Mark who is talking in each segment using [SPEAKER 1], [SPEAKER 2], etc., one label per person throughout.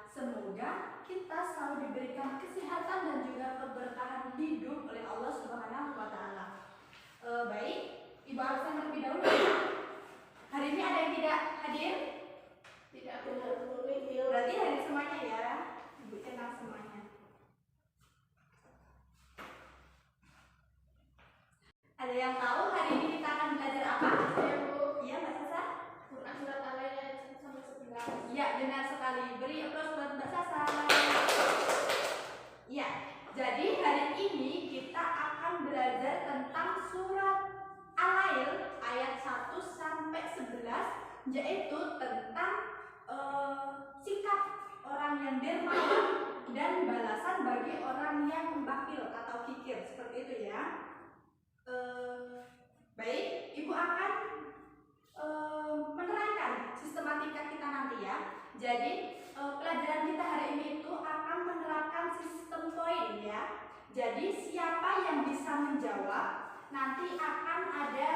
[SPEAKER 1] semoga kita selalu diberikan kesehatan dan juga keberkahan hidup oleh Allah Subhanahu wa Ta'ala. Baik, Ibu absen terlebih dahulu. Hari ini ada yang tidak hadir? Tidak benar. Berarti hadir semuanya ya. Ibu kenal semuanya. Ada yang tahu hari ini kita akan belajar apa? Iya, Mbak Sasa?
[SPEAKER 2] Quran surat Al-Lail ayat 1 sampai 11.
[SPEAKER 1] Iya, benar sekali. Beri aplaus buat Mbak Sasa. Iya, jadi hari ini kita akan belajar tentang surat Al-Lail ayat 1 sampai 11, yaitu tentang sikap orang yang dermawan dan balasan bagi orang yang bakhil atau kikir, seperti itu ya. Baik, Ibu akan menerangkan sistematika kita nanti ya. Jadi pelajaran kita hari ini itu akan menerapkan sistem poin ya. Jadi siapa yang bisa menjawab nanti akan ada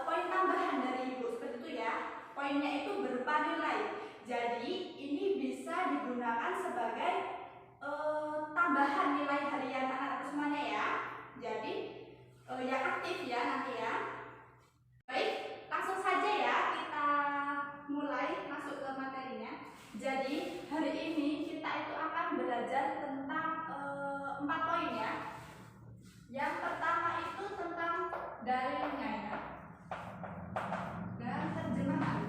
[SPEAKER 1] poin tambahan dari Ibu, seperti itu ya. Poinnya itu berupa nilai. Jadi ini bisa digunakan sebagai tambahan nilai harian anak-anak semuanya ya. Jadi yang aktif ya nanti ya. Baik, langsung saja ya kita mulai masuk ke materinya. Jadi hari ini kita itu akan belajar tentang 4 poin ya. Yang pertama itu tentang dalilnya ya, dan terjemahan.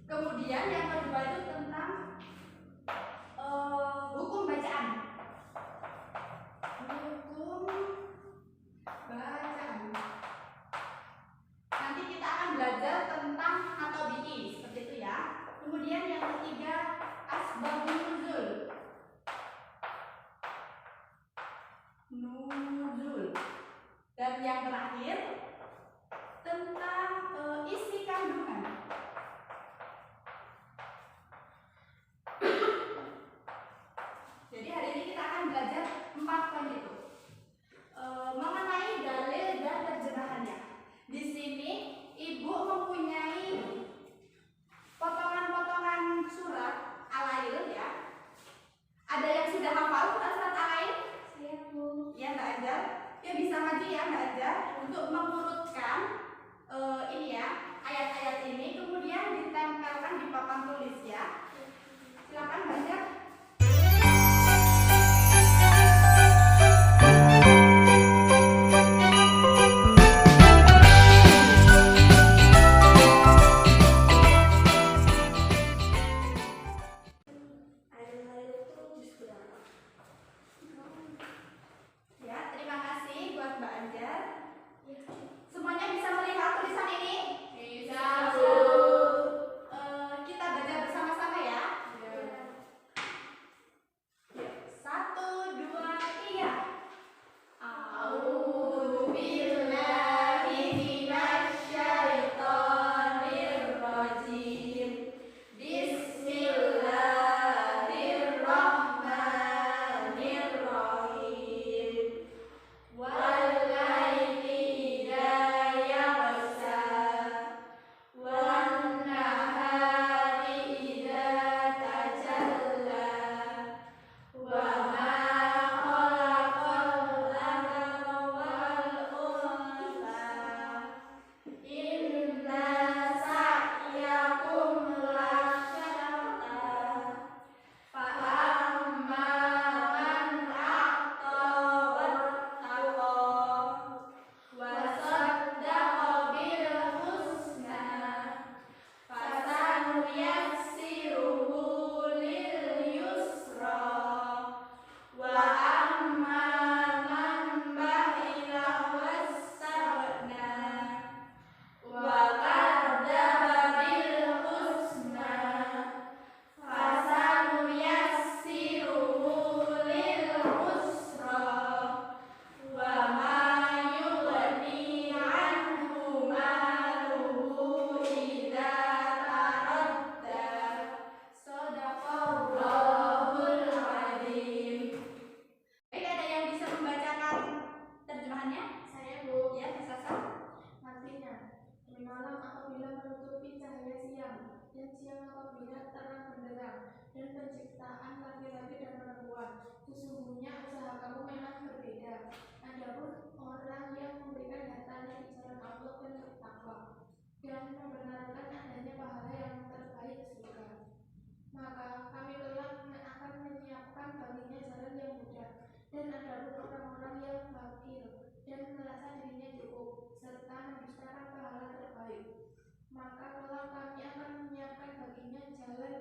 [SPEAKER 1] Kemudian yang kedua itu tentang hukum bacaan. Hukum bacaan. Nanti kita akan belajar tentang matobi'i, seperti itu ya. Kemudian yang ketiga asbabun nuzul. Dan yang terakhir tentang isi kandungan. Jadi hari ini kita akan belajar 4 poin itu. Mengenai dalil dan terjemahannya. Di sini Ibu mempunyai potongan-potongan surat Al-Lail ya. Ada yang sudah hafal surat Al-Lail?
[SPEAKER 2] Saya Bu.
[SPEAKER 1] Ya, Mbak Anjar. Ya, bisa maju ya Mbak Anjar untuk mengurutkan ini ya, ayat-ayat ini kemudian ditempelkan di papan tulis ya. Silakan Mbak Anjar.
[SPEAKER 2] dan siang apabila terang benderang, dan penciptaan laki-laki dan perempuan. Sesungguhnya usaha kamu memang berbeda. Adapun orang yang memberikan hartanya di jalan Allah dan bertakwa, dan membenarkan adanya pahala yang terbaik surga, maka kami telah akan menyiapkan baginya jalan yang mudah. Dan adapun orang-orang yang fakir dan merasa dirinya cukup serta mendustakan pahala terbaik, maka kelak kami akan menyiapkan baginya jalan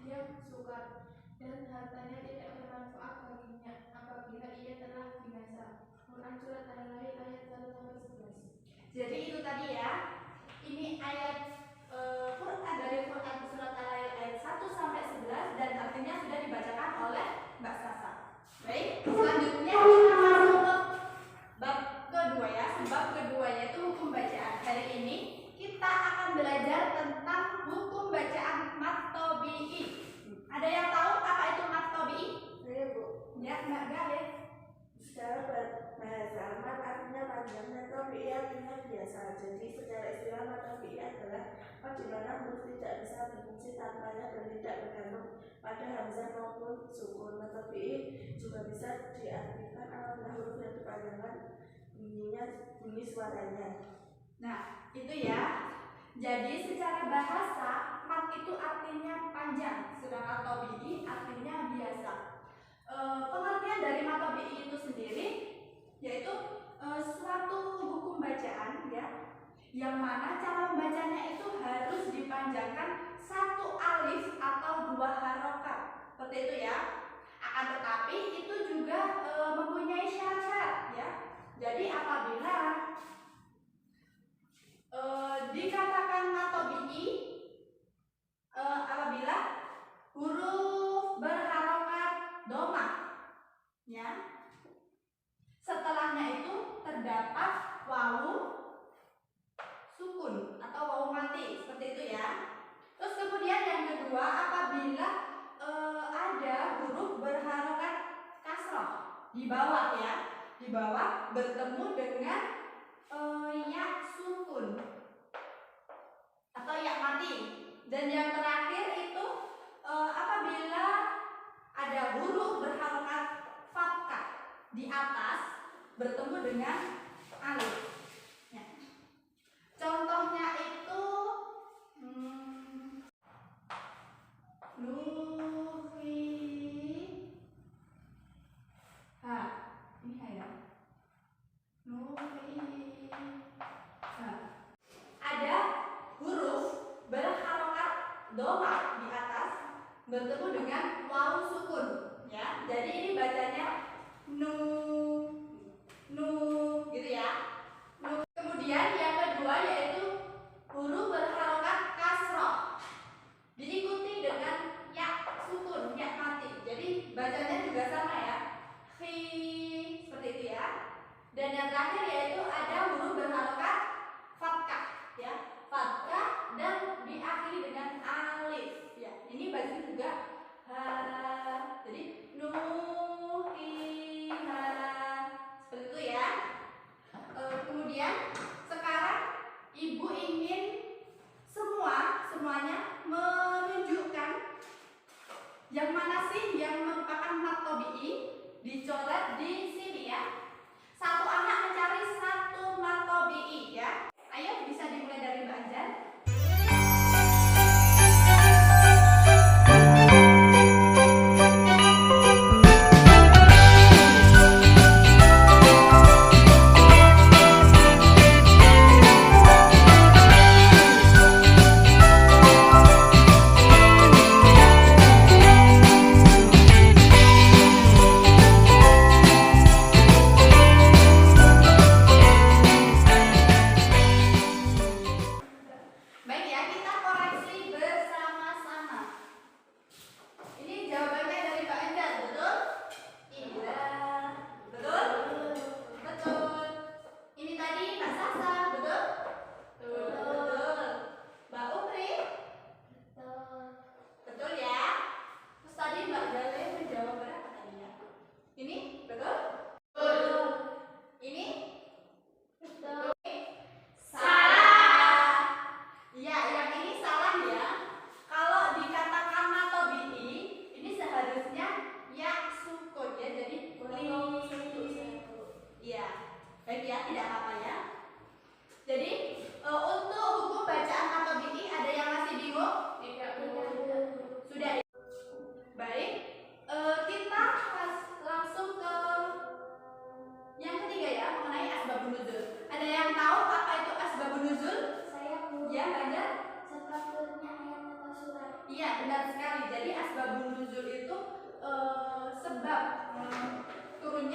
[SPEAKER 2] yang sukar, dan hartanya tidak bermanfaat baginya apabila ia telah binasa. Quran Surat Al-Lail ayat 1-11.
[SPEAKER 1] Jadi itu tadi ya, ini ayat Quran dari Quran Surat Al-Lail ayat 1-11 dan artinya sudah dibacakan oleh Mbak Sasa. Baik, selanjutnya kita masuk ke bab kedua ya. Bab kedua yaitu hukum bacaan. Hari ini kita akan belajar tentang hukum bacaan mad tabi'i. Ada yang tahu apa itu mad tabi'i?
[SPEAKER 3] Saya Bu,
[SPEAKER 1] Ya, Mbak Galih.
[SPEAKER 3] secara bahasa mad artinya panjang dan tabi'i artinya biasa. Jadi secara istilah mad tabi'i adalah mad di mana huruf tidak bisa berfungsi tanpanya dan tidak bergantung pada hamzah maupun sukun. Mad tabi'i juga bisa diartikan apabila huruf yang dipanjangkan bunyi suaranya.
[SPEAKER 1] Nah, itu ya. Jadi secara bahasa mad itu artinya panjang, sedangkan tabi'i artinya biasa. Pengertian dari mad tabi'i itu sendiri yaitu suatu hukum bacaan ya, yang mana cara membacanya itu harus dipanjangkan satu alif atau dua harokat, seperti itu ya. Akan tetapi itu juga mempunyai syarat-syarat ya. Jadi apabila dikatakan mad tabi'i apabila huruf berharokat dhamma ya, setelahnya itu terdapat wawu sukun atau wawu mati, seperti itu ya. Terus kemudian yang kedua, apabila ada huruf berharokat kasroh di bawah ya, di bawah bertemu dengan ya sukun atau ya mati. Dan yang terakhir itu apabila ada huruf berharokat fathah di atas bertemu dengan alif ya. Contohnya itu Lufi ini ya Lufi ada huruf berharokat dhamma di atas bertemu dengan wawu sukun ya. Jadi ini bacanya nu gitu ya. Nu. Kemudian yang kedua yaitu huruf berharokat kasroh diikuti dengan ya sukun, ya mati. Jadi bacanya juga sama ya. Khi, seperti itu ya. Dan yang terakhir yaitu ada huruf berharokat fathah ya. Fathah dan diakhiri dengan alif ya. Ini bacanya juga jadi nuhiha, seperti itu ya. Kemudian sekarang ibu ingin semuanya menunjukkan yang mana sih yang merupakan mad tabi'i, dicoret di sini ya. Satu anak mencari satu mad tabi'i ya. Ayo bisa dimulai dari Mbak Anjan.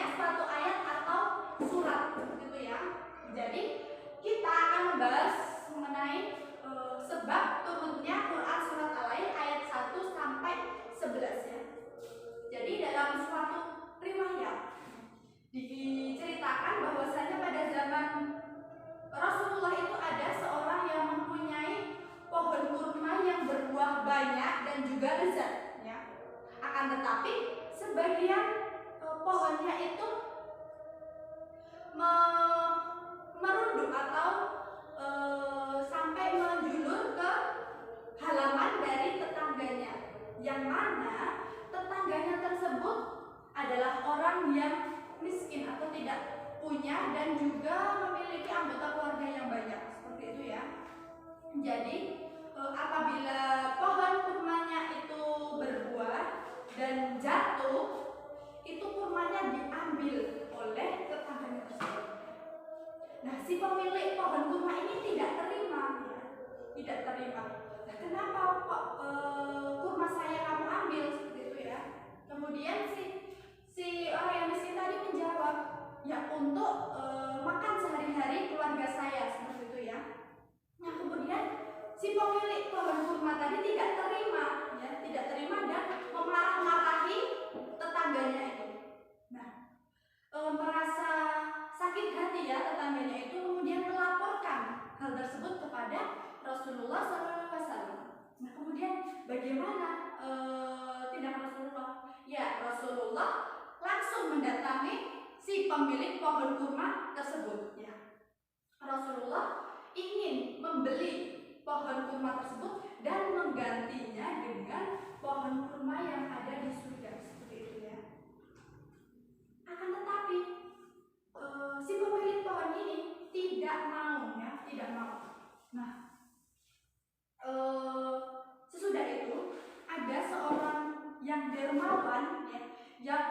[SPEAKER 1] turunnya suatu ayat atau surat gitu ya. Jadi kita akan membahas mengenai sebab turunnya Quran surat Al-Lail ayat 1 sampai 11 ya. Jadi dalam suatu riwayat diceritakan bahwasanya pada zaman Rasulullah itu ada seorang yang mempunyai pohon kurma yang berbuah banyak dan juga lezat ya. Akan tetapi sebagian pohonnya itu merunduk atau sampai menjulur ke halaman dari tetangganya, yang mana tetangganya tersebut adalah orang yang miskin atau tidak punya dan juga memiliki anggota keluarga yang banyak, seperti itu ya. Jadi apabila pohon kurmanya itu berbuah dan jatuh, itu kurmanya diambil oleh tetangganya tersebut. Nah, si pemilik pohon kurma ini tidak terima ya. Tidak terima. Nah, kenapa kok kurma saya kamu ambil, seperti itu ya. Kemudian si orang yang miskin tadi menjawab, ya untuk makan sehari-hari keluarga saya, seperti itu ya. Nah, kemudian si pemilik pohon kurma tadi tidak terima ya, tidak terima dan memarah-marahi tetangganya itu. Nah, merasa sakit hati ya tetangganya itu, kemudian melaporkan hal tersebut kepada Rasulullah SAW. Nah, kemudian bagaimana tindakan Rasulullah? Ya, Rasulullah langsung mendatangi si pemilik pohon kurma tersebut ya. Rasulullah ingin membeli pohon kurma tersebut dan menggantinya dengan pohon kurma yang ada di surga, seperti itu ya. Akan tetapi si pemilik pohon ini tidak mau ya, tidak mau. Nah, sesudah itu ada seorang yang dermawan ya, yang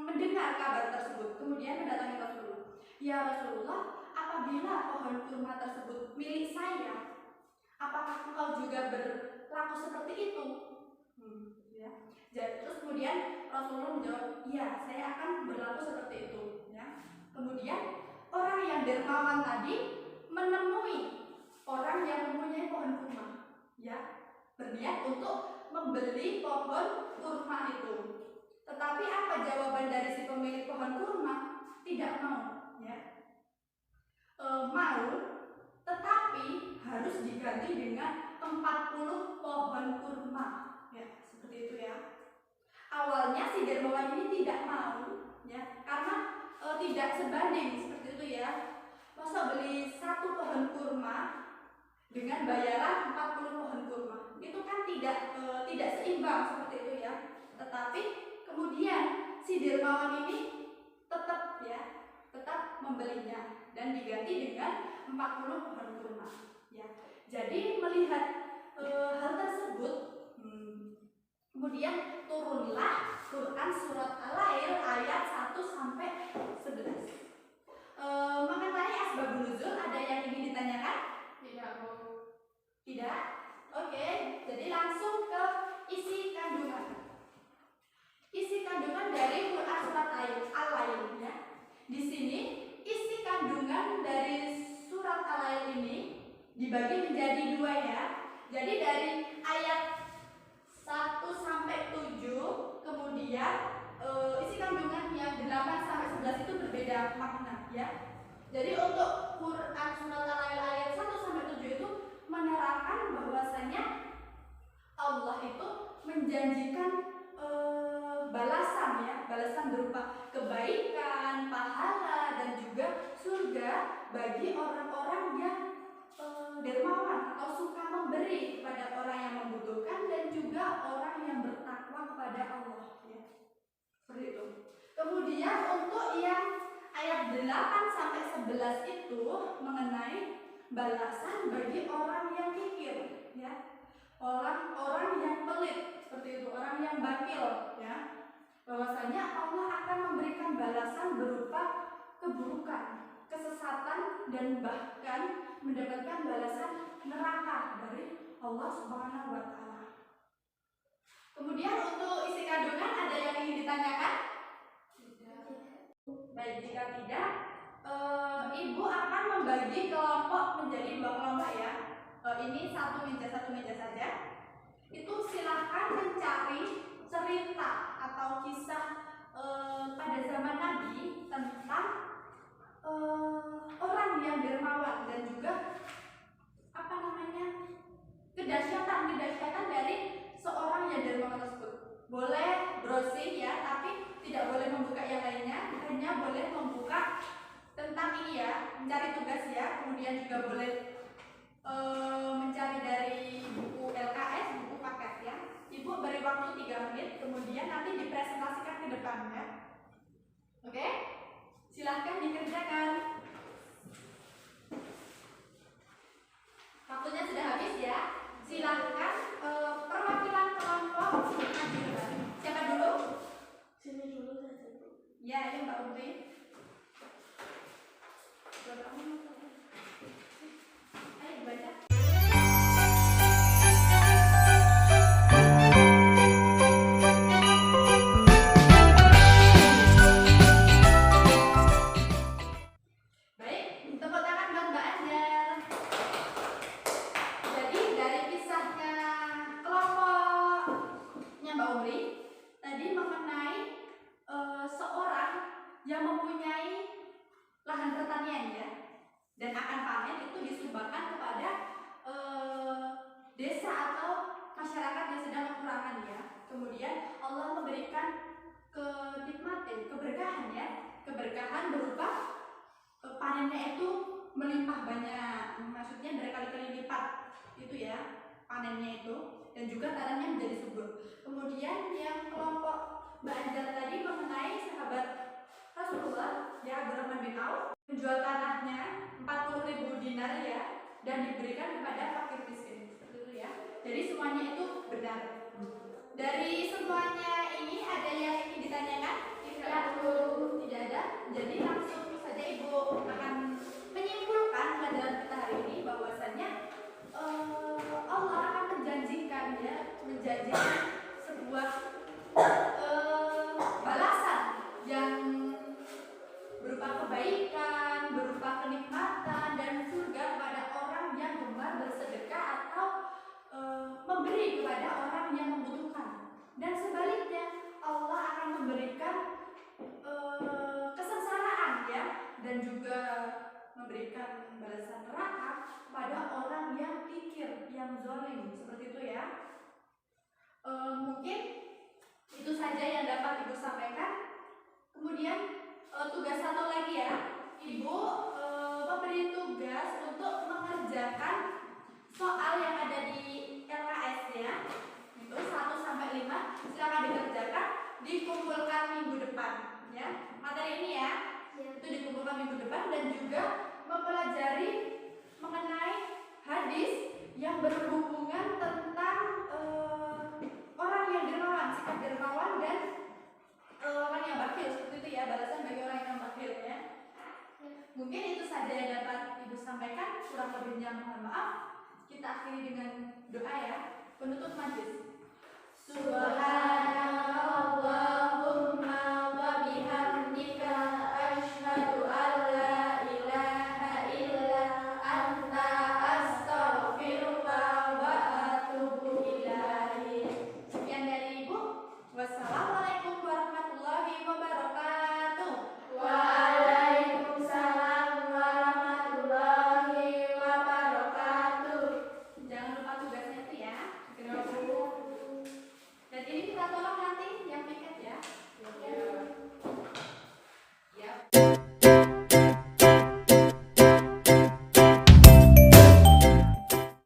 [SPEAKER 1] mendengar kabar tersebut, kemudian mendatangi Rasulullah. Ya Rasulullah, apabila pohon kurma tersebut milik saya, apakah engkau juga berlaku seperti itu? Ya. Terus kemudian Rasulullah menjawab, ya saya akan berlaku seperti itu ya. Kemudian orang yang dermawan tadi menemui orang yang mempunyai pohon kurma ya, berniat untuk membeli pohon kurma itu. Tetapi apa jawaban dari si pemilik pohon kurma? Tidak mau ya. Mau, tetapi harus diganti dengan 40 pohon kurma ya, seperti itu ya. Awalnya si dermawan ini tidak mau ya, karena tidak sebanding, seperti itu ya. Masa beli satu pohon kurma dengan bayaran 40 pohon kurma, itu kan tidak seimbang, seperti itu ya. Tetapi kemudian si dermawan ini tetap membelinya dan diganti dengan 40 pohon kurma ya. Jadi melihat hal tersebut, kemudian turunlah Quran surat Al-Lail ayat 1 sampai 11. Mengenai asbabun nuzul ada yang ingin ditanyakan? Tidak? Oke, jadi langsung ke isi kandungan. Isi kandungan dari Quran surat Al-Lail ya. Di sini isi kandungan dari surat Al-Lail ini dibagi menjadi dua ya. Jadi dari ayat 1 sampai 7, kemudian isi kandungan yang 8 sampai 11 itu berbeda makna ya. Jadi untuk Quran surat Al-Lail ayat 1 sampai 7 itu menerangkan bahwasanya Allah itu menjanjikan balasan ya, balasan berupa kebaikan, pahala dan juga surga bagi orang-orang yang dermawan atau suka memberi kepada orang yang membutuhkan dan juga orang yang bertakwa kepada Allah ya. Seperti itu. Kemudian untuk yang ayat 8 sampai 11 itu mengenai balasan bagi orang yang kikir ya. Orang-orang yang pelit, seperti itu, orang yang bakil ya. Bahwasanya Allah akan memberikan balasan berupa keburukan, kesesatan dan bahkan mendapatkan balasan neraka dari Allah Subhanahu wa taala. Kemudian untuk isi kandungan ada yang ingin ditanyakan? Baik, jika tidak, Ibu akan membagi kelompok menjadi 2 kelompok ya. Ini satu meja saja. Itu silahkan mencari cerita atau kisah pada zaman Nabi tentang orang yang dermawan dan juga kedahsyatan dari seorang yang dermawan tersebut. Boleh browsing ya, tapi tidak boleh membuka yang lainnya, hanya boleh membuka tentang ini ya, mencari tugas ya. Kemudian juga boleh mencari dari buku LKS, buku paket ya. Ibu beri waktu 3 menit, kemudian nanti dipresentasikan ke depan ya. Oke? Silahkan dikerjakan. Waktunya sudah habis ya. Silahkan perwakilan kelompok maju depan. Siapa dulu?
[SPEAKER 3] Sini dulu saja, Bu.
[SPEAKER 1] Ya, ini Mbak Umi. Ayo baca. Baik, tepuk tangan buat Mbak Anjar. Jadi dari kisahnya kelompoknya Mbak Umri tadi mengenai seorang yang mempunyai lahan pertanian ya, dan akan panen itu disumbangkan kepada desa atau masyarakat yang sedang kekurangan ya. Kemudian Allah memberikan keberkahan ya, keberkahan berupa panennya itu melimpah banyak, maksudnya berkali-kali lipat itu ya panennya itu, dan juga tanahnya menjadi subur. Kemudian yang kelompok Mbak Anjar tadi mengenai sahabat Rasulullah ya, Abdurrahman bin Auf menjual tanahnya 40.000 dinar ya, dan diberikan kepada fakir miskin seperti itu ya. Jadi semuanya itu benar. Dari semuanya ini ada yang ingin ditanyakan? Tidak ada. Jadi langsung saja Ibu akan menyimpulkan pelajaran kita hari ini bahwasanya Allah akan menjanjikan sebuah balasan yang berupa kebaikan, berupa kenikmatan dan surga pada orang yang gemar bersedekah atau memberi kepada orang yang membutuhkan. Dan sebaliknya Allah akan memberikan kesengsaraan ya, dan juga memberikan balasan neraka pada orang yang kikir, yang zalim, seperti itu ya. Mungkin itu saja yang dapat Ibu sampaikan. Kemudian tugas satu lagi ya, Ibu memberi tugas untuk mengerjakan soal yang ada di LKS ya, itu 1-5. Silakan dikerjakan, dikumpulkan minggu depan ya. Materi ini ya, itu dikumpulkan minggu depan, dan juga mempelajari mengenai hadis yang berhubungan tentang orang yang dermawan, sikap dermawan, dan orang yang bakhil seperti itu ya, balasan bagi orang yang bakhil ya. Mungkin itu saja yang dapat Ibu sampaikan, kurang lebihnya mohon maaf. Kita akhiri dengan doa ya, penutup majelis. Subhanallah.